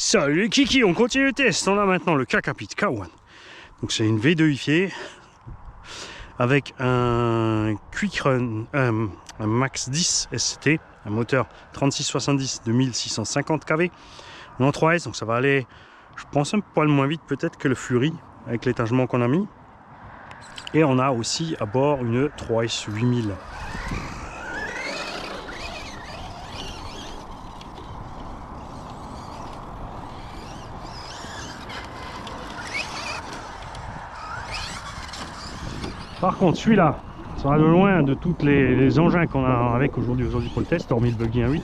Salut les kiki, on continue le test. On a maintenant le Kakapit K1. Donc c'est une V2 IFE avec un Quick Run, un Max 10 ST, un moteur 3670 de 1650 kV. On est en 3S, donc ça va aller, je pense, un poil moins vite peut-être que le Fury avec l'étagement qu'on a mis. Et on a aussi à bord une 3S 8000. Par contre, celui-là sera de loin de tous les engins qu'on a avec aujourd'hui pour le test, hormis le Buggy 1.8,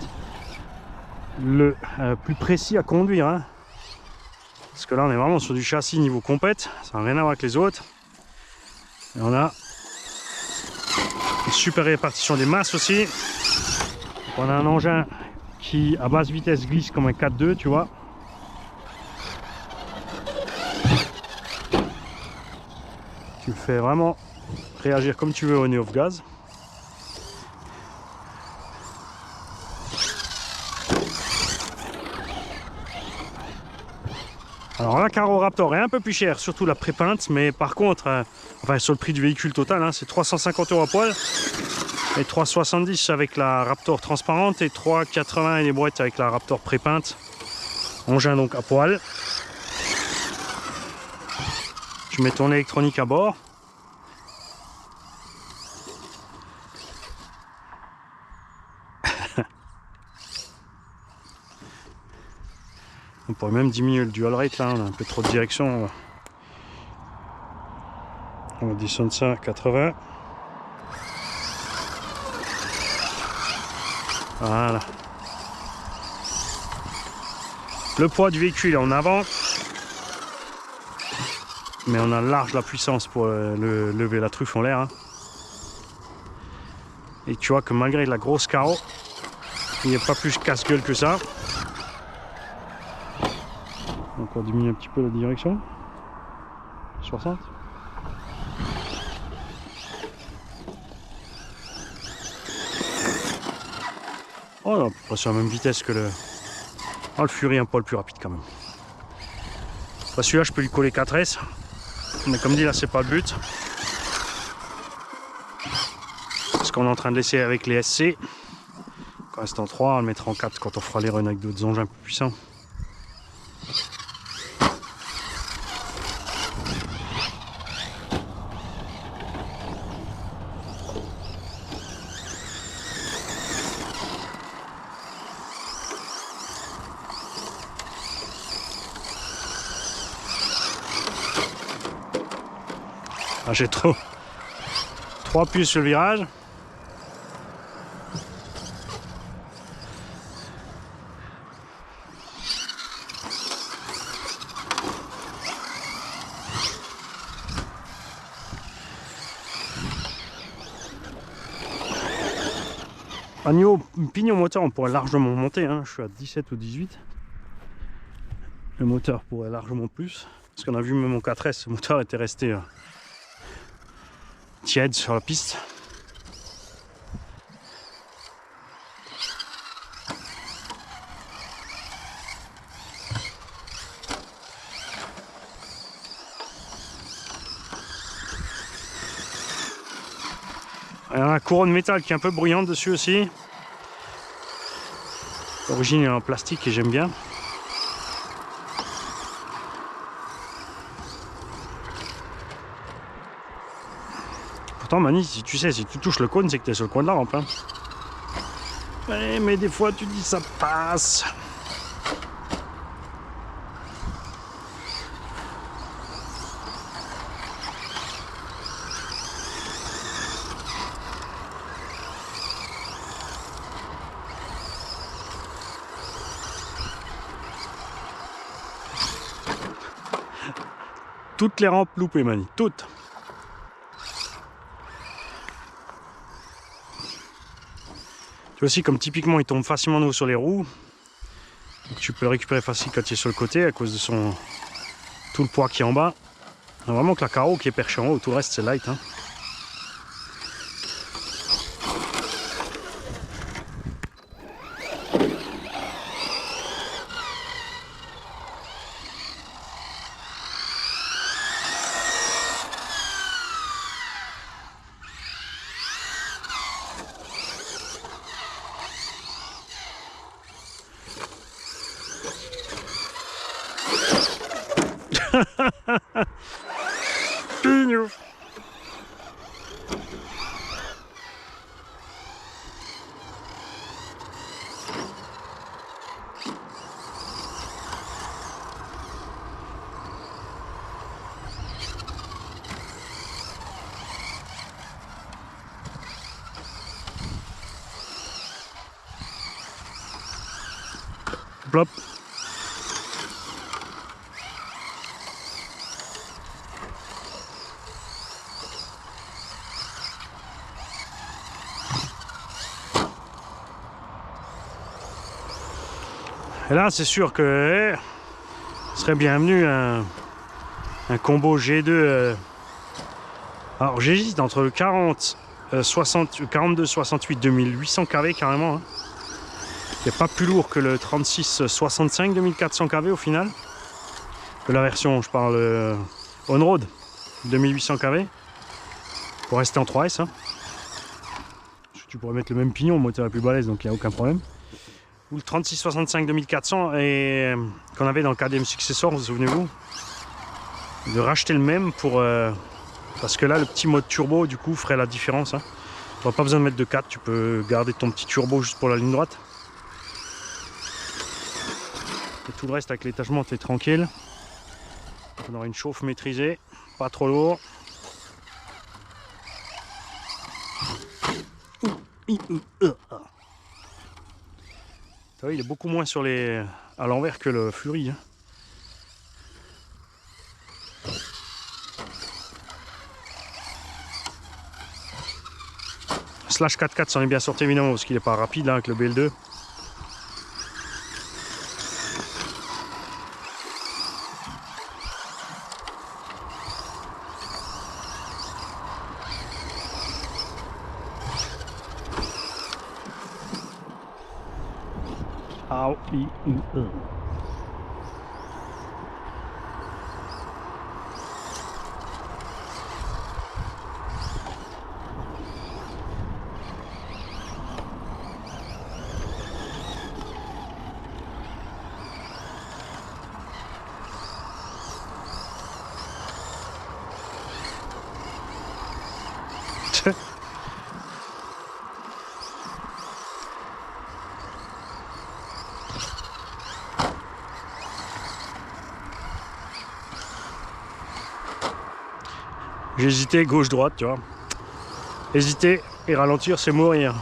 le plus précis à conduire. Hein. Parce que là, on est vraiment sur du châssis niveau compète, ça n'a rien à voir avec les autres. Et on a une super répartition des masses aussi. Donc on a un engin qui, à basse vitesse, glisse comme un 4.2, tu vois. Tu le fais vraiment réagir comme tu veux au nez off gaz. Alors la Caro Raptor est un peu plus chère, surtout la pré-peinte, mais par contre, enfin sur le prix du véhicule total, hein, c'est 350 € à poil, et 370 avec la Raptor transparente, et 380 et les boîtes avec la Raptor pré-peinte. Engin donc à poil. Tu mets ton électronique à bord. On pourrait même diminuer le dual rate là, on a un peu trop de direction. On va descendre ça à 80. Voilà. Le poids du véhicule est en avant. Mais on a large la puissance pour lever la truffe en l'air. Hein. Et tu vois que malgré la grosse carreau, il n'y a pas plus casse-gueule que ça. On va diminuer un petit peu la direction. 60. Oh là, à peu près sur la même vitesse que le... Oh, le Fury un poil plus rapide quand même. Enfin, celui-là, je peux lui coller 4S. Mais comme dit, là, c'est pas le but. Parce qu'on est en train de laisser avec les SC. Quand reste en 3, on le mettra en 4 quand on fera les runs avec d'autres engins plus puissants. Ah, j'ai trop appuyé sur le virage. À niveau pignon moteur, on pourrait largement monter. Hein. Je suis à 17 ou 18. Le moteur pourrait largement plus. Parce qu'on a vu même mon 4S, le moteur était resté tiède sur la piste. Il y a un couronne métal qui est un peu bruyante dessus aussi. L'origine est en plastique et j'aime bien. Pourtant Mani, si tu sais, si tu touches le cône, c'est que tu es sur le coin de la rampe. Hein. Ouais, mais des fois tu dis ça passe. Toutes les rampes loupées, Mani, toutes. Tu vois aussi comme typiquement il tombe facilement de haut sur les roues. Donc, tu peux le récupérer facile quand il est sur le côté à cause de tout le poids qui est en bas. Vraiment que la carreau qui est perchée en haut, tout le reste c'est light. Hein. plop. Et là, c'est sûr que serait bienvenu un combo G2. Alors j'hésite entre le 42-68 2800 kV carrément. Hein. Il n'est pas plus lourd que le 36-65 2400 kV au final. Que la version, je parle on-road 2800 kV. Pour rester en 3S. Hein. Tu pourrais mettre le même pignon, le moteur est plus balèze donc il n'y a aucun problème. Ou le 36-65 2400 et qu'on avait dans le KDM Successor, vous souvenez-vous, de racheter le même pour parce que là le petit mode turbo du coup ferait la différence. Hein. Tu n'auras pas besoin de mettre de 4, tu peux garder ton petit turbo juste pour la ligne droite. Et tout le reste avec l'étagement, tu es tranquille. On aura une chauffe maîtrisée, pas trop lourd. Il est beaucoup moins sur les à l'envers que le Fury. Hein. Slash 4x4 s'en est bien sorti évidemment parce qu'il n'est pas rapide là, avec le BL2. J'ai hésité gauche-droite, tu vois. Hésiter et ralentir, c'est mourir.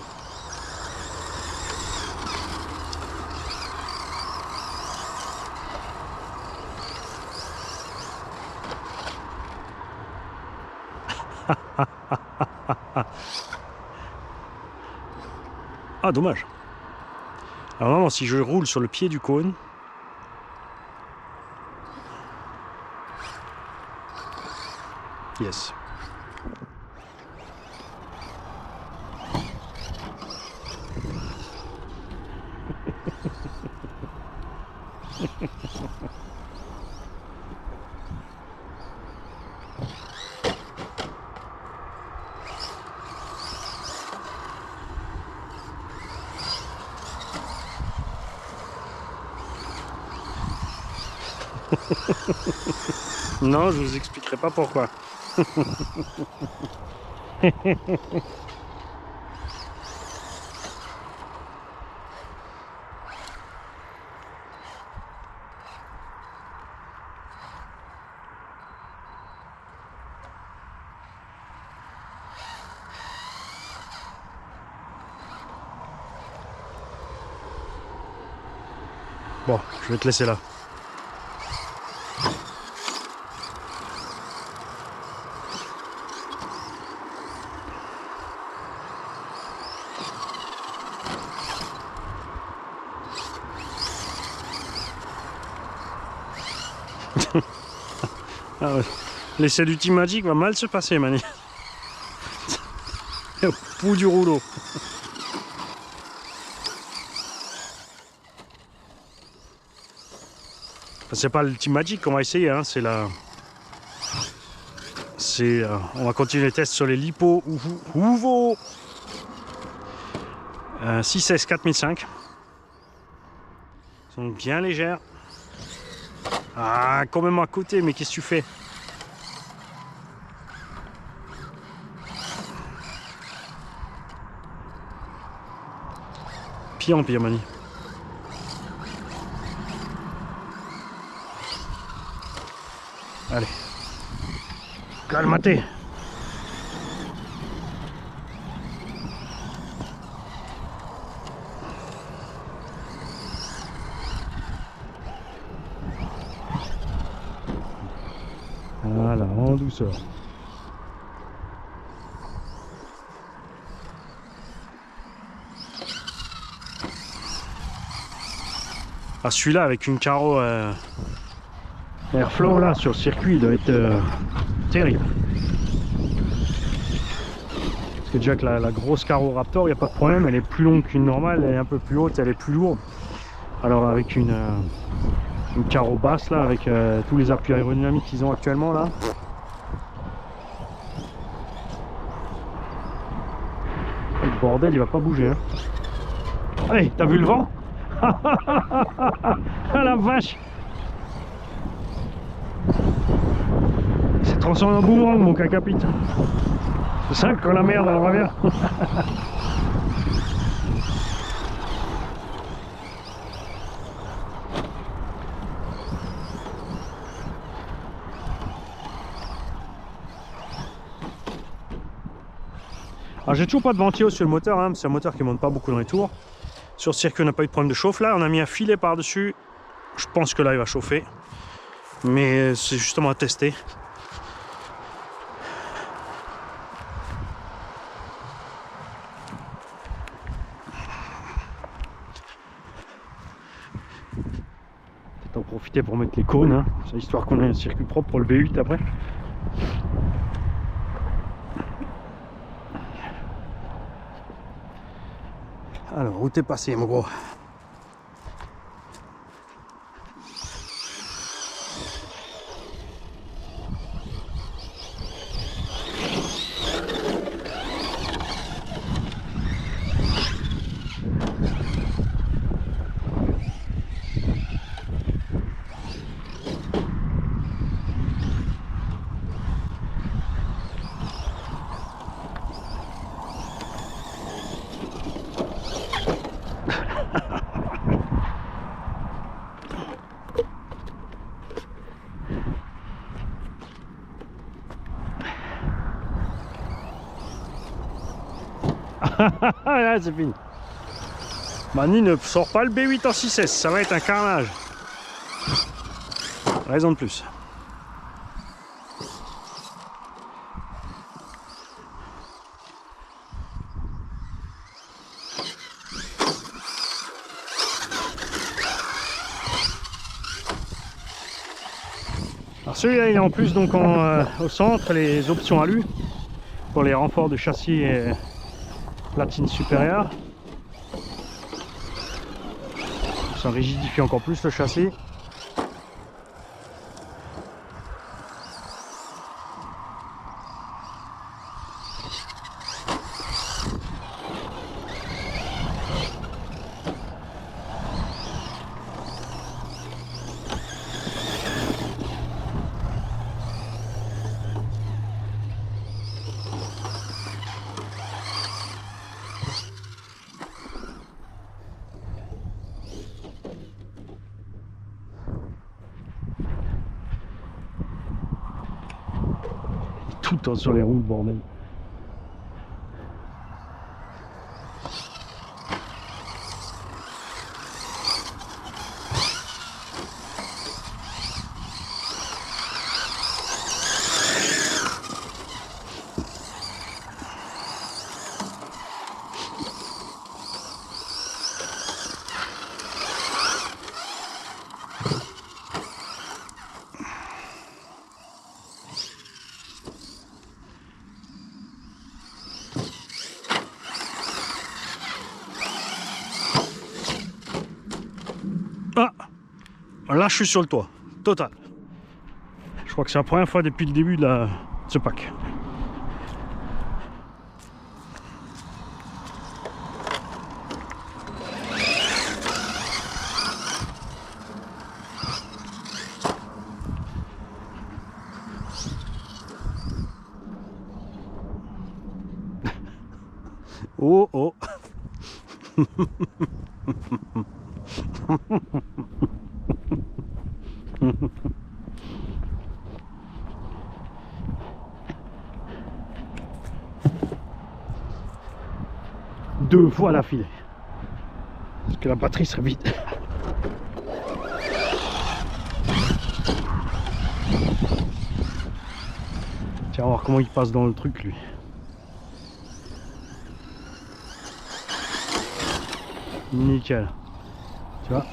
Ah, dommage. Alors vraiment, si je roule sur le pied du cône, yes. Non, je vous expliquerai pas pourquoi. Bon, je vais te laisser là. Ah ouais. L'essai du Team Magic va mal se passer, Mani. Au bout du rouleau. C'est pas le Team Magic qu'on va essayer, hein, c'est la... on va continuer les tests sur les Lipo Huvo 6S 4005. Elles sont bien légères. Ah, quand même à côté, mais qu'est-ce que tu fais? Pire en pire, Mani. Allez. Calmate. Voilà, en douceur. Ah, celui-là avec une carreau Airflow là sur le circuit, il doit être terrible. Parce que déjà que la grosse carreau Raptor, il n'y a pas de problème, elle est plus longue qu'une normale, elle est un peu plus haute, elle est plus lourde. Alors avec une carreau basse là, avec tous les appuis aérodynamiques qu'ils ont actuellement là. Le bordel, il va pas bouger. Hein. Allez, t'as vu le vent? Ah la vache! Il s'est transformé en boomerang mon cacapite. C'est ça que la merde elle revient. Alors j'ai toujours pas de ventilo sur le moteur, hein, c'est un moteur qui monte pas beaucoup dans les tours. Sur le circuit on n'a pas eu de problème de chauffe. Là on a mis un filet par dessus. Je pense que là il va chauffer. Mais c'est justement à tester. Peut-être en profiter pour mettre les cônes, hein, histoire qu'on ait un circuit propre pour le V8 après. Alors, où t'es passé, mon gros? Là c'est fini. Mani ne sort pas le B8 en 6S, ça va être un carnage. Raison de plus. Alors celui-là il est en plus donc au centre, les options alu pour les renforts de châssis et platine supérieure. Ça rigidifie encore plus le châssis. Tout le temps sur les roues, bordel. Ah, là je suis sur le toit, total. Je crois que c'est la première fois depuis le début de ce pack. Oh oh. Deux fois l'affilée. Parce que la batterie serait vide. Tiens, on va voir comment il passe dans le truc lui. Nickel. Tu vois.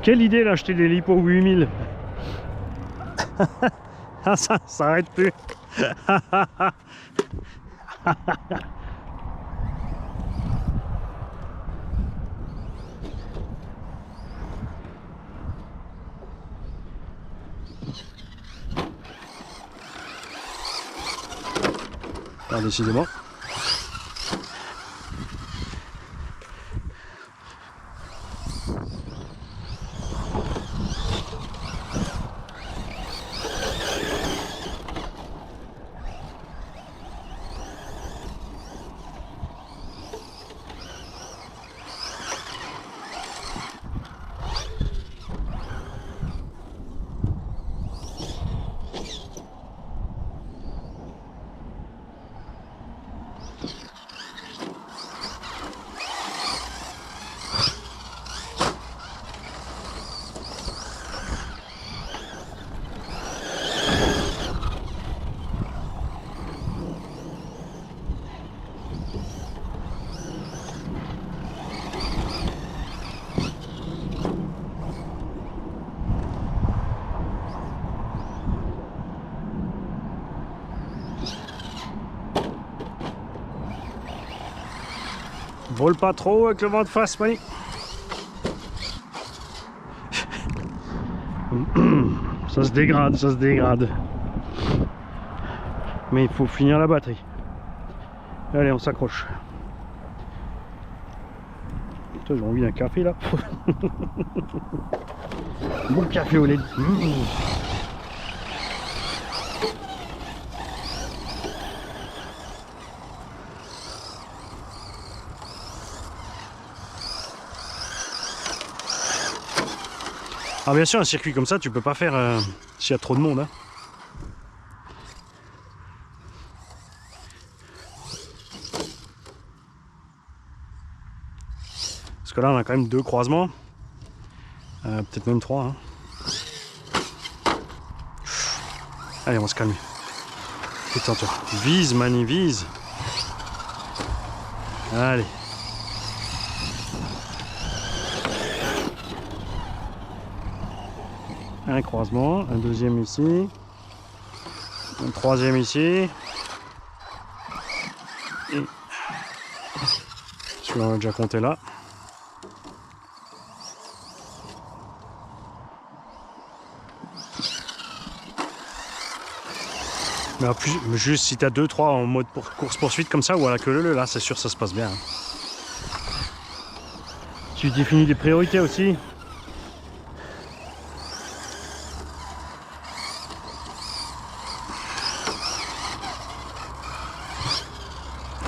Quelle idée d'acheter des Lipo 8000. Ah, ça s'arrête plus. Ah, décidément. Vole pas trop avec le vent de face, Mani. Ça se dégrade, ça se dégrade. Mais il faut finir la batterie. Allez, on s'accroche. Putain, j'ai envie d'un café là. Bon café au lait. Alors bien sûr, un circuit comme ça, tu peux pas faire s'il y a trop de monde. Hein. Parce que là, on a quand même 2 croisements. Peut-être même 3. Hein. Allez, on va se calmer. Détends-toi. Vise, Mani, vise. Allez. Un croisement, un deuxième ici, un troisième ici, et celui-là on a déjà compté là. Mais en plus, juste si tu as 2-3 en mode course-poursuite comme ça, ou à la queue leu, là c'est sûr ça se passe bien. Hein. Tu définis des priorités aussi.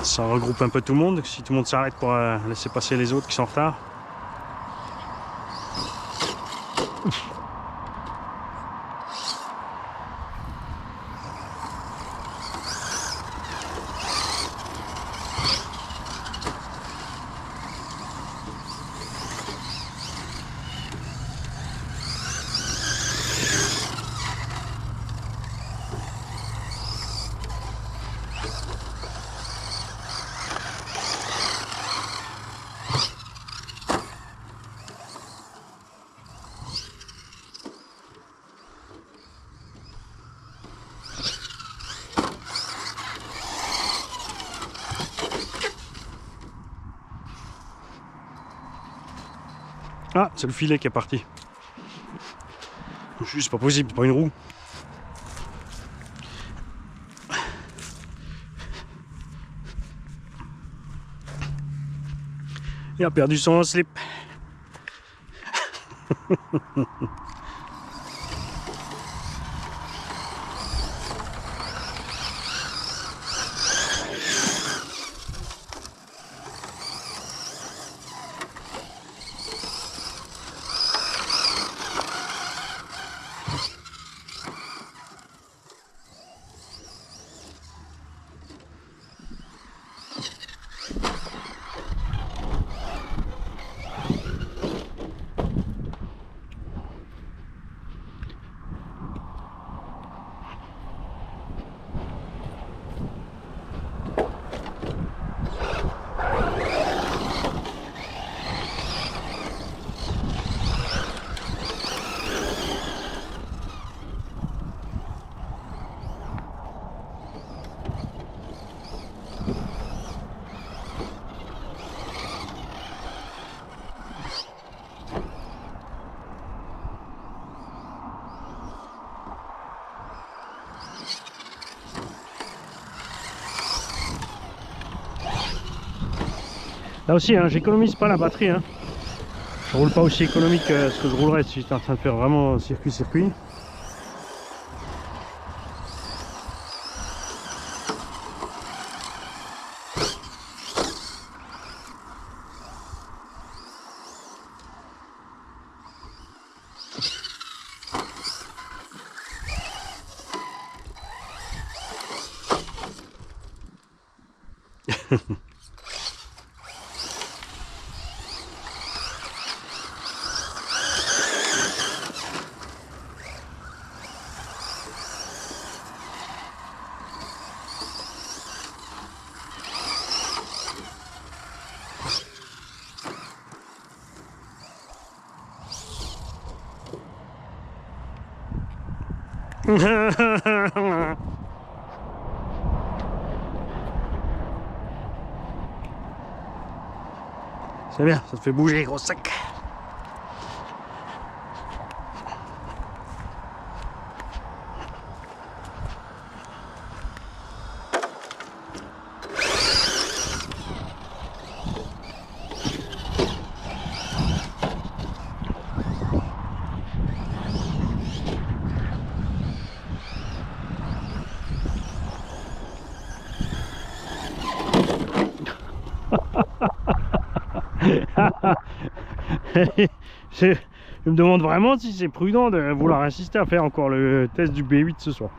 Ça regroupe un peu tout le monde, si tout le monde s'arrête pour laisser passer les autres qui sont en retard. Ah, c'est le filet qui est parti. C'est pas possible, c'est pas une roue. Il a perdu son slip. Là aussi, hein, j'économise pas la batterie. Hein. Je roule pas aussi économique que ce que je roulerais si j'étais en train de faire vraiment circuit. C'est bien, ça te fait bouger, gros sac. je me demande vraiment si c'est prudent de vouloir insister à faire encore le test du B8 ce soir.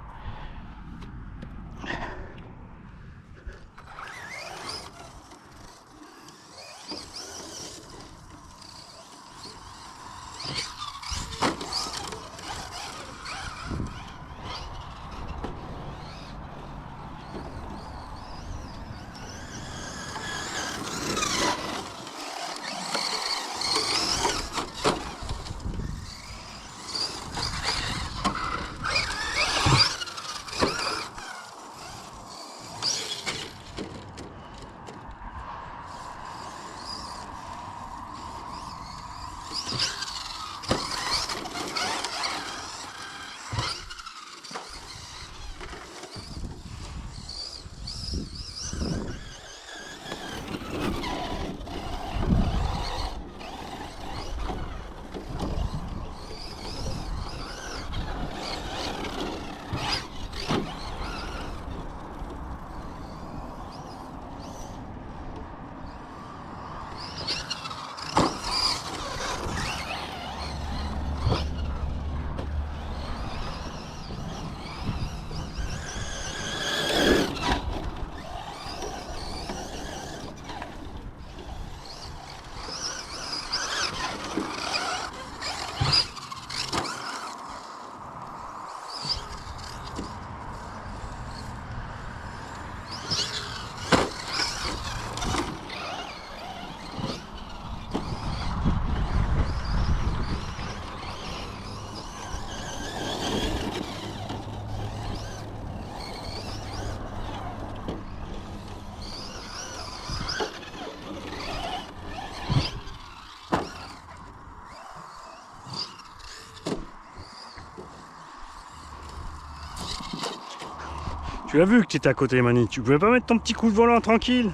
Tu as vu que tu étais à côté, Mani. Tu pouvais pas mettre ton petit coup de volant tranquille?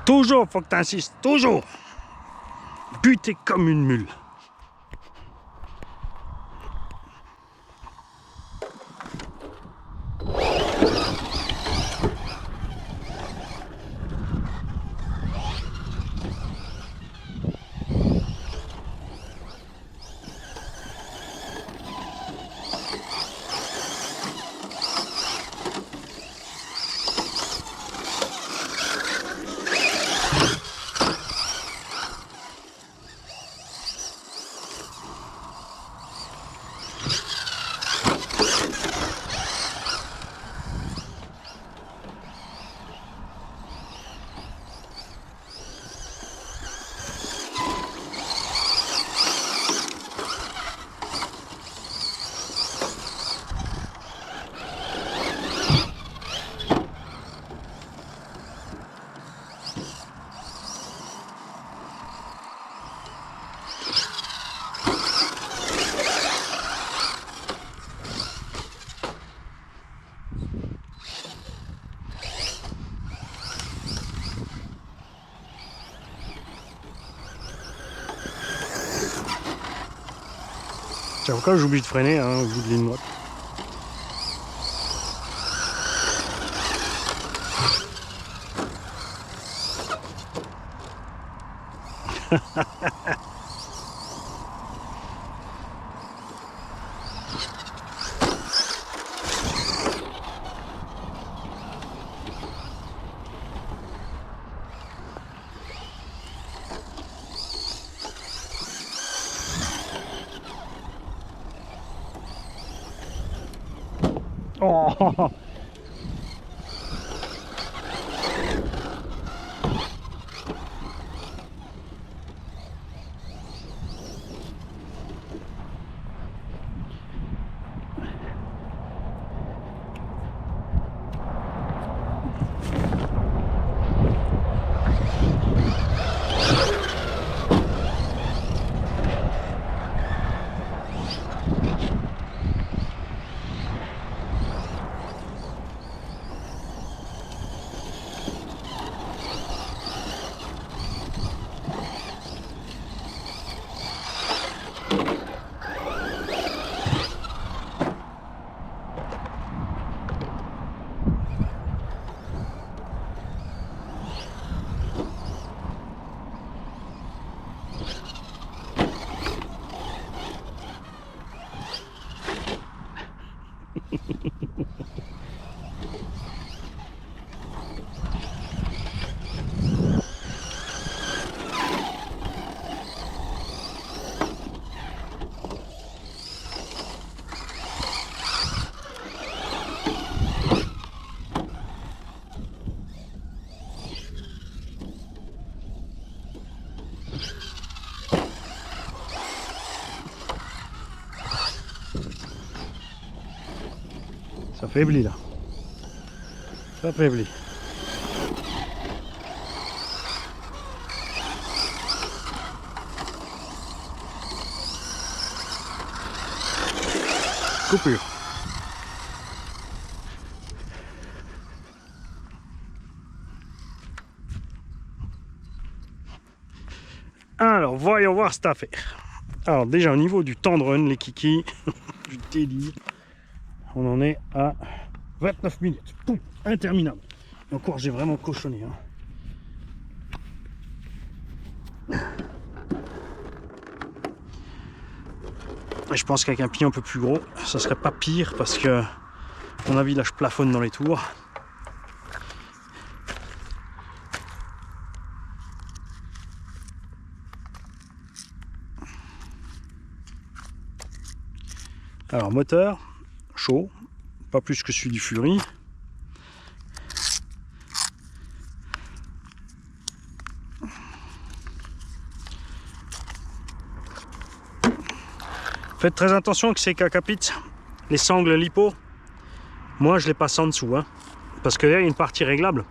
Toujours, faut que tu insistes. Toujours. Buté comme une mule. C'est pourquoi j'oublie de freiner hein, au bout de ligne droite. Oh. Ça faiblit là. Ça faiblit. Coupure. Alors, voyons voir cette affaire. Alors, déjà au niveau du temps de run, les kikis, du daily, on en est à 29 minutes. Pouf, interminable. Et encore, j'ai vraiment cochonné. Hein. Et je pense qu'avec un pignon un peu plus gros, ça serait pas pire parce que, à mon avis, là, je plafonne dans les tours. Alors, moteur, chaud, pas plus que celui du Fury. Faites très attention que ces cacapites, les sangles lipo, moi je les passe en dessous, hein, parce que là il y a une partie réglable.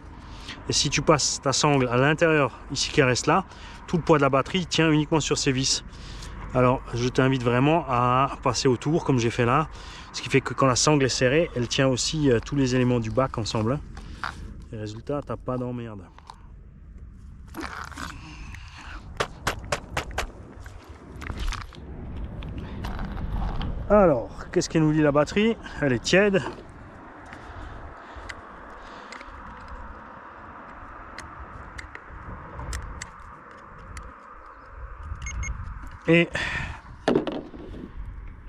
Et si tu passes ta sangle à l'intérieur, ici qui reste là, tout le poids de la batterie tient uniquement sur ces vis. Alors je t'invite vraiment à passer autour comme j'ai fait là, ce qui fait que quand la sangle est serrée, elle tient aussi tous les éléments du bac ensemble. Et résultat, t'as pas d'emmerde. Alors, qu'est-ce qu'elle nous dit la batterie? Elle est tiède. Et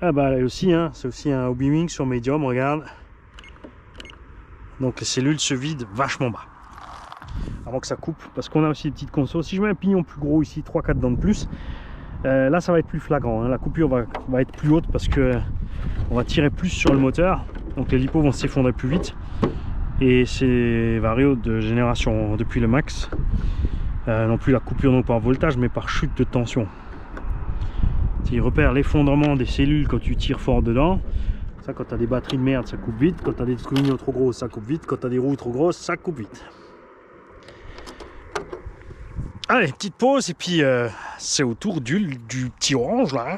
ah bah elle aussi, hein, c'est aussi un Hobby Wing sur médium, regarde. Donc les cellules se vident vachement bas avant que ça coupe, parce qu'on a aussi des petites consos. Si je mets un pignon plus gros ici, 3-4 dents de plus, là ça va être plus flagrant, hein. La coupure va être plus haute parce que on va tirer plus sur le moteur, donc les lipos vont s'effondrer plus vite. Et c'est vario de génération depuis le max, non plus la coupure non par voltage mais par chute de tension. Il repère l'effondrement des cellules quand tu tires fort dedans. Ça, quand tu as des batteries de merde, ça coupe vite. Quand tu as des communions trop grosses, ça coupe vite. Quand tu as des roues trop grosses, ça coupe vite. Allez, petite pause et puis c'est au tour du petit orange là. Hein.